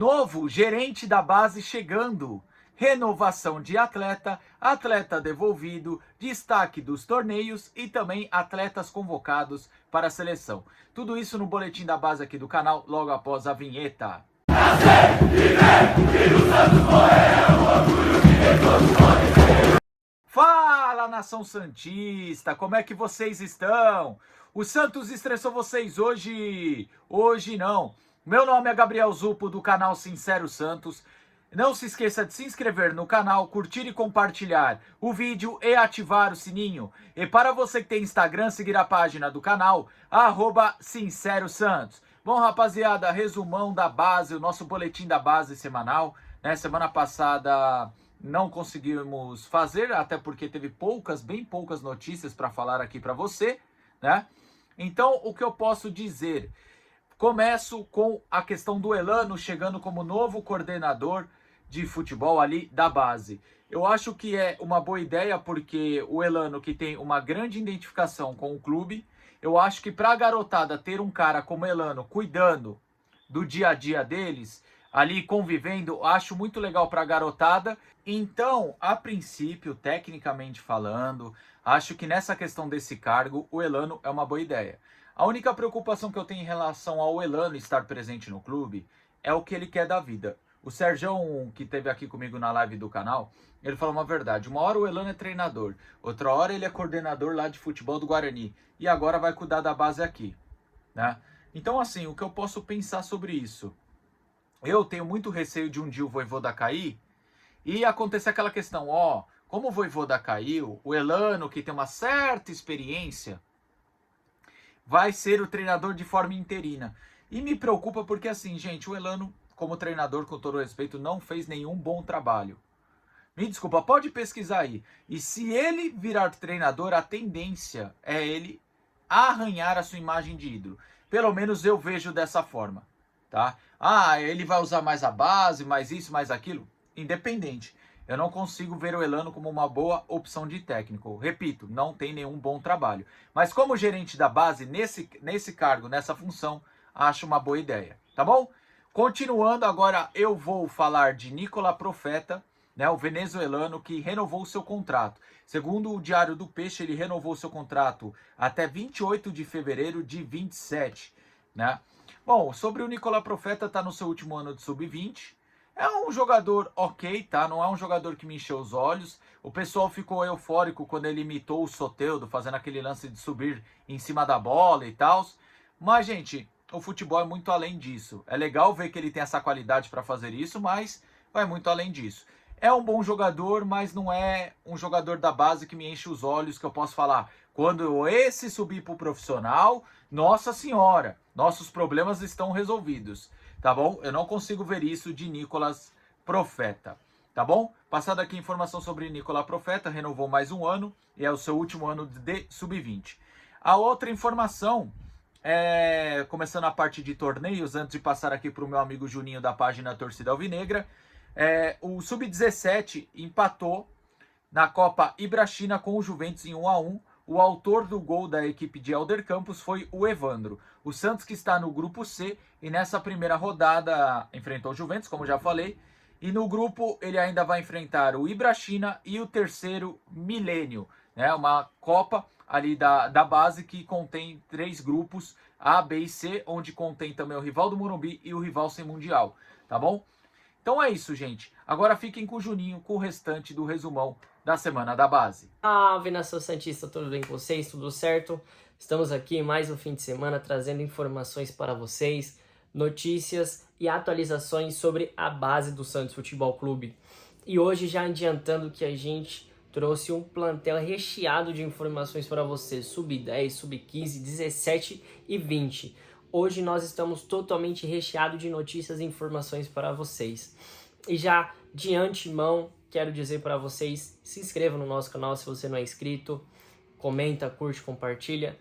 Novo gerente da base chegando. Renovação de atleta, atleta devolvido, destaque dos torneios e também atletas convocados para a seleção. Tudo isso no boletim da base aqui do canal, logo após a vinheta. Fala, nação santista, como é que vocês estão? O Santos estressou vocês hoje? Hoje não. Meu nome é Gabriel Zupo, do canal Sincero Santos. Não se esqueça de se inscrever no canal, curtir e compartilhar o vídeo e ativar o sininho. E para você que tem Instagram, seguir a página do canal, @SinceroSantos. Bom, rapaziada, resumão da base, o nosso boletim da base semanal. Semana passada não conseguimos fazer, até porque teve bem poucas notícias para falar aqui para você, né? Então, o que eu posso dizer? Começo com a questão do Elano chegando como novo coordenador de futebol ali da base. Eu acho que é uma boa ideia porque o Elano, que tem uma grande identificação com o clube, eu acho que para a garotada ter um cara como Elano cuidando do dia a dia deles, ali convivendo, acho muito legal para a garotada. Então, a princípio, tecnicamente falando, acho que nessa questão desse cargo, o Elano é uma boa ideia. A única preocupação que eu tenho em relação ao Elano estar presente no clube é o que ele quer da vida. O Sergião, que esteve aqui comigo na live do canal, ele falou uma verdade. Uma hora o Elano é treinador, outra hora ele é coordenador lá de futebol do Guarani e agora vai cuidar da base aqui, né? Então, assim, o que eu posso pensar sobre isso? Eu tenho muito receio de um dia o Vojvoda cair e acontecer aquela questão, como o Vojvoda caiu, o Elano, que tem uma certa experiência, vai ser o treinador de forma interina. E me preocupa porque, assim, gente, o Elano, como treinador, com todo respeito, não fez nenhum bom trabalho. Me desculpa, pode pesquisar aí. E se ele virar treinador, a tendência é ele arranhar a sua imagem de ídolo. Pelo menos eu vejo dessa forma, tá? Ele vai usar mais a base, mais isso, mais aquilo. Independente. Eu não consigo ver o Elano como uma boa opção de técnico. Repito, não tem nenhum bom trabalho. Mas como gerente da base, nesse cargo, nessa função, acho uma boa ideia, tá bom? Continuando, agora eu vou falar de Nicola Profeta, né, o venezuelano que renovou seu contrato. Segundo o Diário do Peixe, ele renovou seu contrato até 28 de fevereiro de 27, né? Bom, sobre o Nicola Profeta, tá no seu último ano de sub-20. É um jogador ok, tá? Não é um jogador que me encheu os olhos. O pessoal ficou eufórico quando ele imitou o Soteldo, fazendo aquele lance de subir em cima da bola e tal. Mas, gente, o futebol é muito além disso. É legal ver que ele tem essa qualidade para fazer isso, mas vai muito além disso. É um bom jogador, mas não é um jogador da base que me enche os olhos, que eu posso falar. Quando esse subir para o profissional, nossa senhora, nossos problemas estão resolvidos. Tá bom? Eu não consigo ver isso de Nicolas Profeta. Tá bom? Passada aqui a informação sobre Nicolas Profeta, renovou mais um ano e é o seu último ano de sub-20. A outra informação, começando a parte de torneios, antes de passar aqui para o meu amigo Juninho da página Torcida Alvinegra, o sub-17 empatou na Copa Ibrachina com o Juventus em 1-1. O autor do gol da equipe de Elder Campos foi o Evandro. O Santos, que está no grupo C, e nessa primeira rodada enfrentou o Juventus, como já falei. E no grupo ele ainda vai enfrentar o Ibrachina e o terceiro Milênio, né? Uma Copa ali da base que contém 3 grupos, A, B e C, onde contém também o rival do Morumbi e o rival sem mundial, tá bom? Então é isso, gente. Agora fiquem com o Juninho, com o restante do resumão da semana da base. Salve, nação santista, tudo bem com vocês? Tudo certo? Estamos aqui em mais um fim de semana trazendo informações para vocês, notícias e atualizações sobre a base do Santos Futebol Clube. E hoje já adiantando que a gente trouxe um plantel recheado de informações para vocês, sub-10, sub-15, 17 e 20. Hoje nós estamos totalmente recheados de notícias e informações para vocês. E já de antemão, quero dizer para vocês, se inscreva no nosso canal se você não é inscrito, comenta, curte, compartilha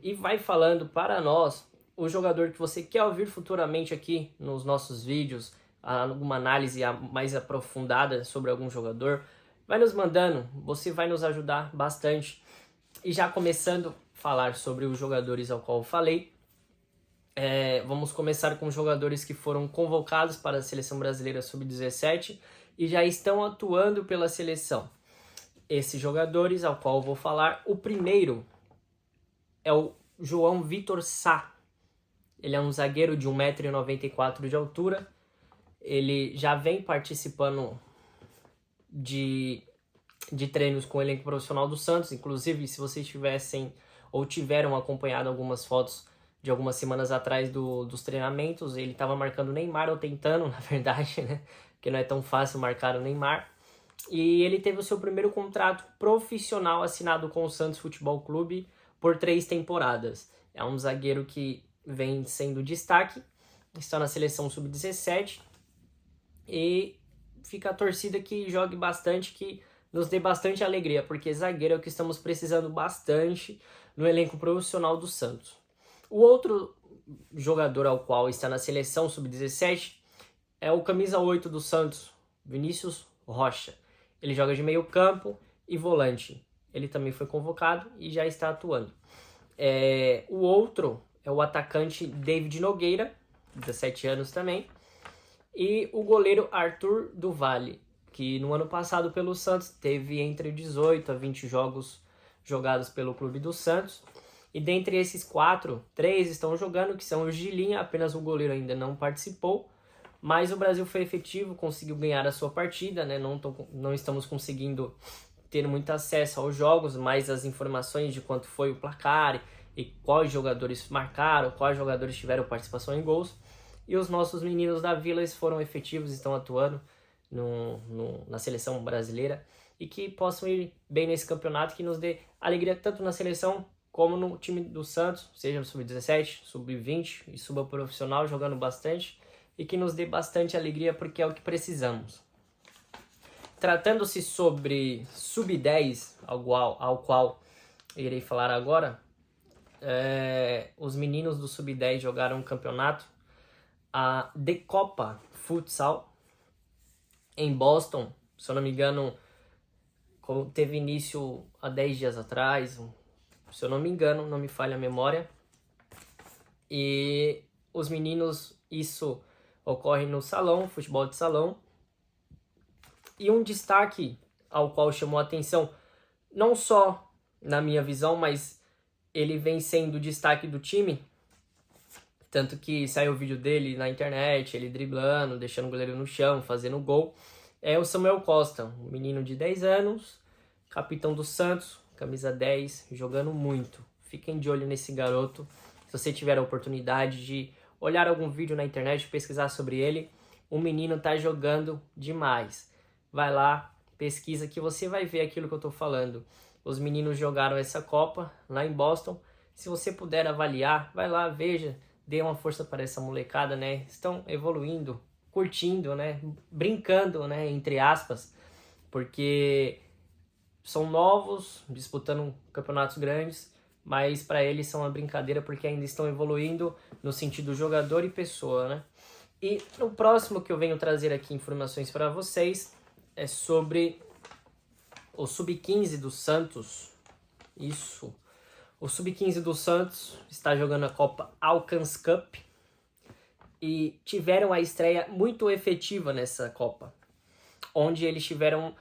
e vai falando para nós o jogador que você quer ouvir futuramente aqui nos nossos vídeos, alguma análise mais aprofundada sobre algum jogador. Vai nos mandando, você vai nos ajudar bastante. E já começando a falar sobre os jogadores ao qual eu falei, Vamos começar com jogadores que foram convocados para a Seleção Brasileira Sub-17 e já estão atuando pela seleção. Esses jogadores, ao qual eu vou falar, o primeiro é o João Vitor Sá. Ele é um zagueiro de 1,94 m de altura. Ele já vem participando de treinos com o elenco profissional do Santos. Inclusive, se vocês tivessem ou tiveram acompanhado algumas fotos de algumas semanas atrás dos treinamentos, ele estava marcando o Neymar, ou tentando, na verdade, né? Porque não é tão fácil marcar o Neymar. E ele teve o seu primeiro contrato profissional assinado com o Santos Futebol Clube por 3 temporadas. É um zagueiro que vem sendo destaque, está na seleção sub-17 e fica a torcida que jogue bastante, que nos dê bastante alegria, porque zagueiro é o que estamos precisando bastante no elenco profissional do Santos. O outro jogador ao qual está na seleção sub-17 é o camisa 8 do Santos, Vinícius Rocha. Ele joga de meio campo e volante. Ele também foi convocado e já está atuando. O outro é o atacante David Nogueira, 17 anos também. E o goleiro Arthur do Valle, que no ano passado pelo Santos teve entre 18 a 20 jogos jogados pelo clube do Santos. E dentre esses 4, 3 estão jogando, que são o Gilinha, apenas o goleiro ainda não participou. Mas o Brasil foi efetivo, conseguiu ganhar a sua partida, né? Não estamos conseguindo ter muito acesso aos jogos, mas as informações de quanto foi o placar e quais jogadores marcaram, quais jogadores tiveram participação em gols. E os nossos meninos da Vila foram efetivos, estão atuando na seleção brasileira e que possam ir bem nesse campeonato, que nos dê alegria tanto na seleção como no time do Santos, seja no sub-17, sub-20 e sub-profissional, jogando bastante, e que nos dê bastante alegria, porque é o que precisamos. Tratando-se sobre sub-10, ao qual irei falar agora, os meninos do sub-10 jogaram um campeonato, a The Copa Futsal, em Boston. Se eu não me engano, teve início há 10 dias atrás, se eu não me engano, não me falha a memória. E os meninos, isso ocorre no salão, futebol de salão. E um destaque ao qual chamou a atenção, não só na minha visão, mas ele vem sendo destaque do time, tanto que saiu o vídeo dele na internet, ele driblando, deixando o goleiro no chão, fazendo gol, é o Samuel Costa, um menino de 10 anos, capitão do Santos, camisa 10, jogando muito. Fiquem de olho nesse garoto. Se você tiver a oportunidade de olhar algum vídeo na internet, pesquisar sobre ele, o menino tá jogando demais. Vai lá, pesquisa que você vai ver aquilo que eu tô falando. Os meninos jogaram essa Copa lá em Boston. Se você puder avaliar, vai lá, veja, dê uma força para essa molecada, né? Estão evoluindo, curtindo, né? Brincando, né? Entre aspas, porque são novos, disputando campeonatos grandes, mas para eles são uma brincadeira, porque ainda estão evoluindo no sentido jogador e pessoa, né? E o próximo que eu venho trazer aqui informações para vocês é sobre o Sub-15 do Santos. Isso. O Sub-15 do Santos está jogando a Copa Alcance Cup e tiveram a estreia muito efetiva nessa Copa, onde eles estiveram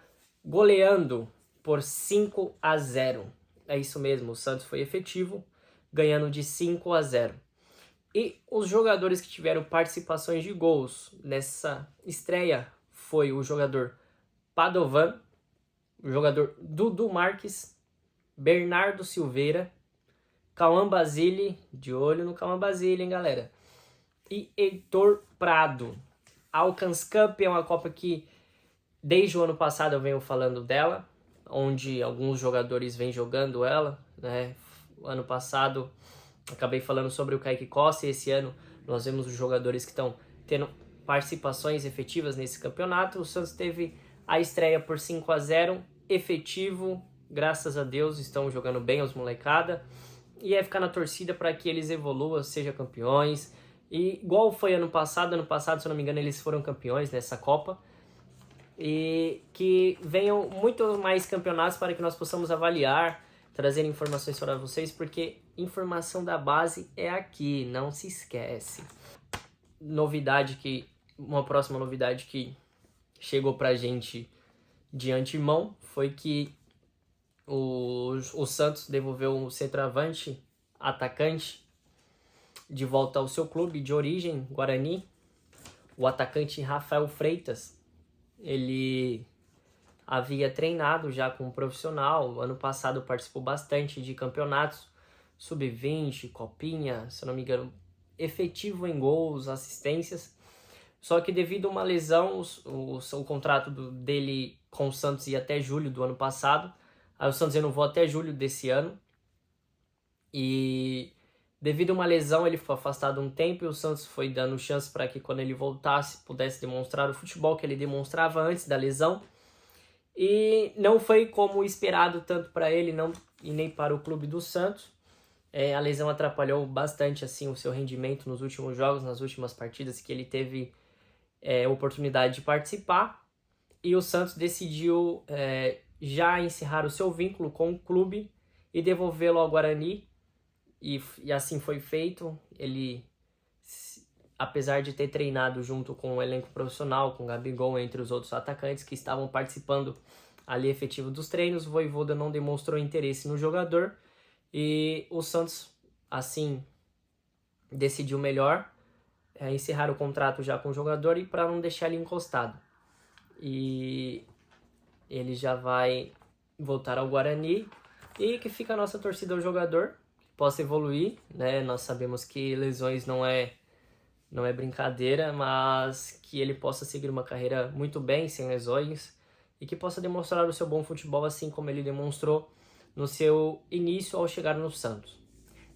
goleando por 5-0. É isso mesmo, o Santos foi efetivo, ganhando de 5-0. E os jogadores que tiveram participações de gols nessa estreia foi o jogador Padovan, o jogador Dudu Marques, Bernardo Silveira, Cauã Basile, de olho no Cauã Basile, hein, galera? E Heitor Prado. A Alcance Cup é uma Copa que, desde o ano passado, eu venho falando dela, onde alguns jogadores vêm jogando ela, né? Ano passado, acabei falando sobre o Kaique Costa, e esse ano nós vemos os jogadores que estão tendo participações efetivas nesse campeonato. O Santos teve a estreia por 5-0, efetivo, graças a Deus, estão jogando bem os molecada, e é ficar na torcida para que eles evoluam, sejam campeões, e igual foi ano passado, se eu não me engano, eles foram campeões nessa Copa, e que venham muito mais campeonatos para que nós possamos avaliar, trazendo informações para vocês, porque informação da base é aqui, não se esquece. Uma próxima novidade que chegou pra gente de antemão foi que o Santos devolveu o centroavante, atacante, de volta ao seu clube de origem, Guarani, o atacante Rafael Freitas. Ele havia treinado já como profissional, ano passado participou bastante de campeonatos, sub-20, copinha, se eu não me engano, efetivo em gols, assistências. Só que devido a uma lesão, o contrato dele com o Santos ia até julho do ano passado. Aí o Santos renovou até julho desse ano. E devido a uma lesão ele foi afastado um tempo e o Santos foi dando chance para que quando ele voltasse pudesse demonstrar o futebol que ele demonstrava antes da lesão. E não foi como esperado tanto para ele e nem para o clube do Santos. A lesão atrapalhou bastante assim, o seu rendimento nos últimos jogos, nas últimas partidas que ele teve oportunidade de participar. E o Santos decidiu já encerrar o seu vínculo com o clube e devolvê-lo ao Guarani. E assim foi feito. Ele, apesar de ter treinado junto com o elenco profissional, com o Gabigol, entre os outros atacantes que estavam participando ali efetivo dos treinos, o Vojvoda não demonstrou interesse no jogador e o Santos, assim, decidiu melhor encerrar o contrato já com o jogador e para não deixar ele encostado. E ele já vai voltar ao Guarani e que fica a nossa torcida ao jogador, que possa evoluir, né? Nós sabemos que lesões não é brincadeira, mas que ele possa seguir uma carreira muito bem, sem lesões, e que possa demonstrar o seu bom futebol, assim como ele demonstrou no seu início ao chegar no Santos.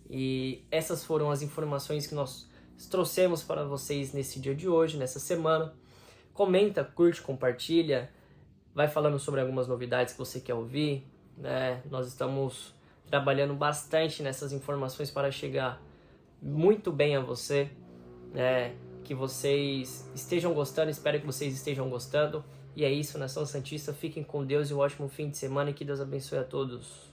E essas foram as informações que nós trouxemos para vocês nesse dia de hoje, nessa semana. Comenta, curte, compartilha, vai falando sobre algumas novidades que você quer ouvir, né? Nós estamos trabalhando bastante nessas informações para chegar muito bem a você. Que vocês estejam gostando, espero que vocês estejam gostando. E é isso, Nação Santista, fiquem com Deus e um ótimo fim de semana e que Deus abençoe a todos.